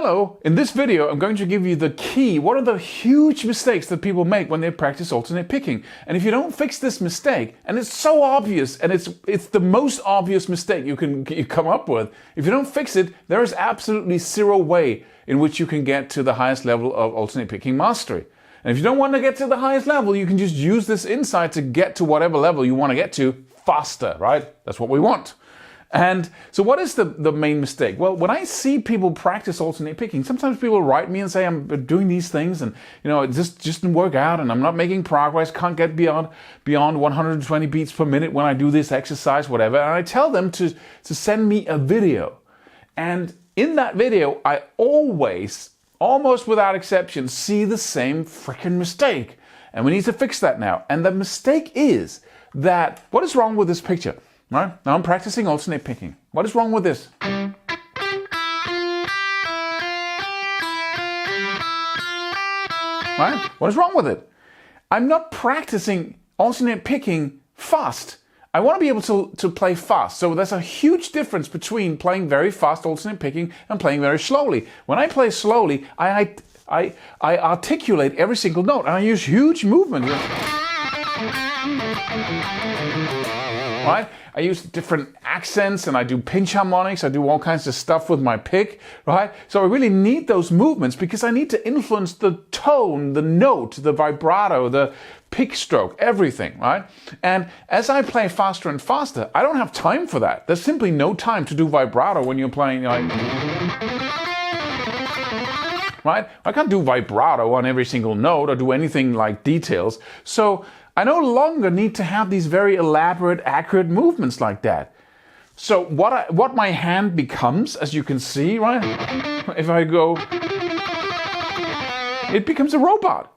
Hello, in this video I'm going to give you the key. What are the huge mistakes that people make when they practice alternate picking? And if you don't fix this mistake, and it's so obvious, and it's the most obvious mistake you come up with, if you don't fix it, there is absolutely zero way in which you can get to the highest level of alternate picking mastery. And if you don't want to get to the highest level, you can just use this insight to get to whatever level you want to get to faster, right? That's what we want. And so what is the main mistake? Well, when I see people practice alternate picking, sometimes people write me and say, I'm doing these things and it just didn't work out and I'm not making progress, can't get beyond 120 beats per minute when I do this exercise, whatever. And I tell them to send me a video. And in that video, I always, almost without exception, see the same freaking mistake. And we need to fix that now. And the mistake is that, what is wrong with this picture? Right? Now I'm practicing alternate picking. What is wrong with this? Right? What is wrong with it? I'm not practicing alternate picking fast. I want to be able to play fast. So there's a huge difference between playing very fast alternate picking and playing very slowly. When I play slowly, I articulate every single note and I use huge movements. Right? I use different accents and I do pinch harmonics, I do all kinds of stuff with my pick, right? So I really need those movements because I need to influence the tone, the note, the vibrato, the pick stroke, everything, right? And as I play faster and faster, I don't have time for that. There's simply no time to do vibrato when you're playing like... Right? I can't do vibrato on every single note or do anything like details. So I no longer need to have these very elaborate, accurate movements like that. So what my hand becomes, as you can see, right? If I go, it becomes a robot.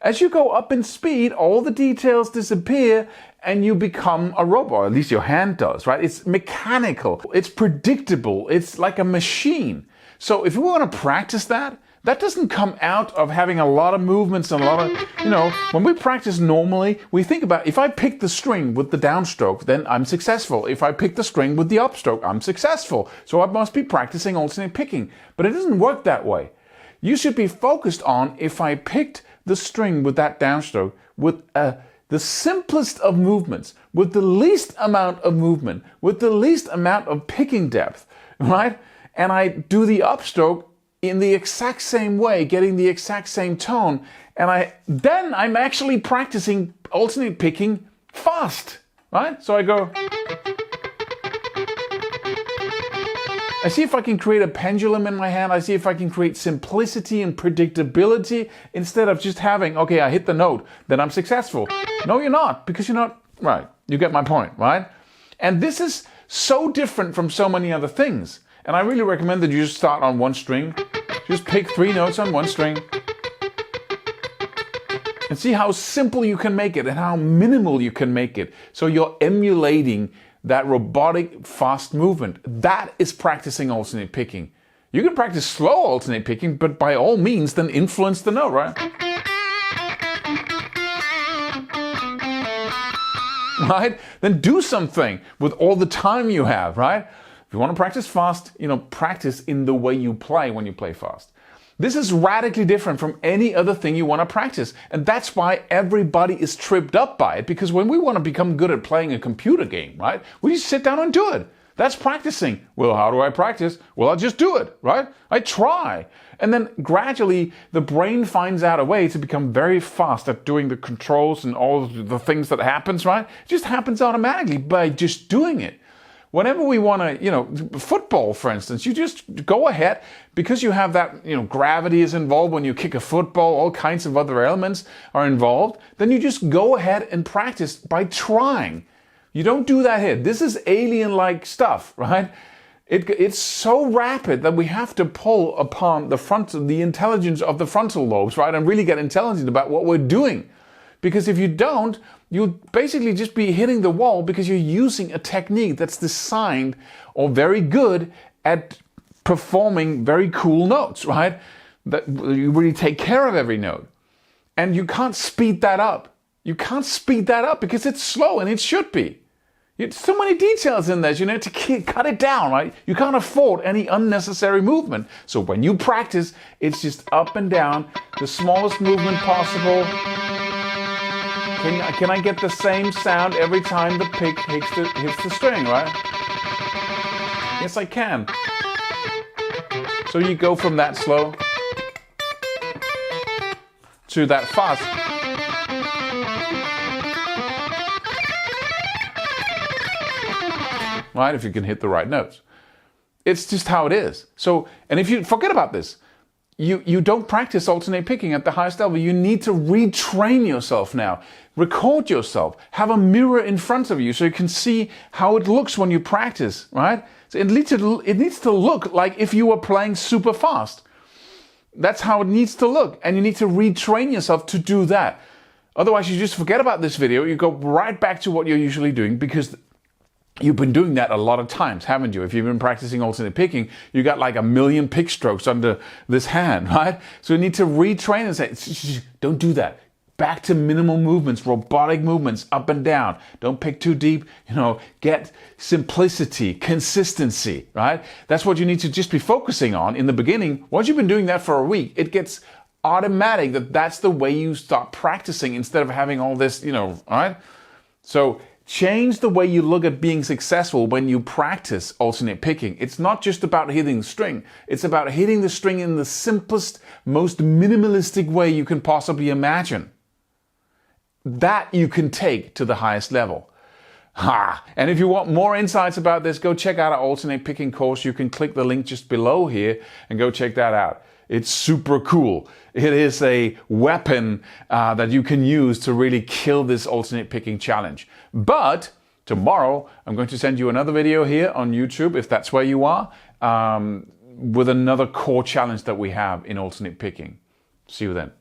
As you go up in speed, all the details disappear and you become a robot. At least your hand does, right? It's mechanical. It's predictable. It's like a machine. So if we want to practice that doesn't come out of having a lot of movements and a lot of, when we practice normally, we think about, if I pick the string with the downstroke, then I'm successful. If I pick the string with the upstroke, I'm successful. So I must be practicing alternate picking. But it doesn't work that way. You should be focused on, if I picked the string with that downstroke, with the simplest of movements, with the least amount of movement, with the least amount of picking depth, right? And I do the upstroke in the exact same way, getting the exact same tone, and then I'm actually practicing alternate picking fast, right? So I go, I see if I can create a pendulum in my hand, I see if I can create simplicity and predictability instead of just having, okay, I hit the note, then I'm successful. No, you're not, because you're not, right, you get my point, right? And this is so different from so many other things. And I really recommend that you just start on one string. Just pick 3 notes on one string. And see how simple you can make it and how minimal you can make it. So you're emulating that robotic fast movement. That is practicing alternate picking. You can practice slow alternate picking, but by all means then influence the note, right? Right? Then do something with all the time you have, right? If you want to practice fast, practice in the way you play when you play fast. This is radically different from any other thing you want to practice. And that's why everybody is tripped up by it. Because when we want to become good at playing a computer game, right? We just sit down and do it. That's practicing. Well, how do I practice? Well, I just do it, right? I try. And then gradually the brain finds out a way to become very fast at doing the controls and all the things that happens, right? It just happens automatically by just doing it. Whenever we want to, football, for instance, you just go ahead because you have that, gravity is involved when you kick a football, all kinds of other elements are involved. Then you just go ahead and practice by trying. You don't do that here. This is alien-like stuff, right? It's so rapid that we have to pull upon the intelligence of the frontal lobes, right? And really get intelligent about what we're doing. Because if you don't, you'll basically just be hitting the wall because you're using a technique that's designed or very good at performing very cool notes, right? That you really take care of every note. And you can't speed that up. You can't speed that up because it's slow and it should be. It's so many details in there, you know, to cut it down, right? You can't afford any unnecessary movement. So when you practice, it's just up and down, the smallest movement possible. Can I get the same sound every time the pick hits the string, right? Yes, I can. So you go from that slow to that fast. Right, if you can hit the right notes. It's just how it is. So, and if you forget about this, you don't practice alternate picking at the highest level. You need to retrain yourself now. Record yourself. Have a mirror in front of you so you can see how it looks when you practice, right? So it needs to look like if you were playing super fast. That's how it needs to look. And you need to retrain yourself to do that. Otherwise, you just forget about this video. You go right back to what you're usually doing, because you've been doing that a lot of times, haven't you? If you've been practicing alternate picking, you got like 1,000,000 pick strokes under this hand, right? So you need to retrain and say, don't do that. Back to minimal movements, robotic movements, up and down. Don't pick too deep, you know, get simplicity, consistency, right? That's what you need to just be focusing on in the beginning. Once you've been doing that for a week, it gets automatic that's the way you start practicing instead of having all this, you know, all right? So change the way you look at being successful when you practice alternate picking. It's not just about hitting the string. It's about hitting the string in the simplest, most minimalistic way you can possibly imagine. That you can take to the highest level. And if you want more insights about this, go check out our alternate picking course. You can click the link just below here and go check that out. It's super cool. It is a weapon that you can use to really kill this alternate picking challenge. But tomorrow, I'm going to send you another video here on YouTube, if that's where you are, with another core challenge that we have in alternate picking. See you then.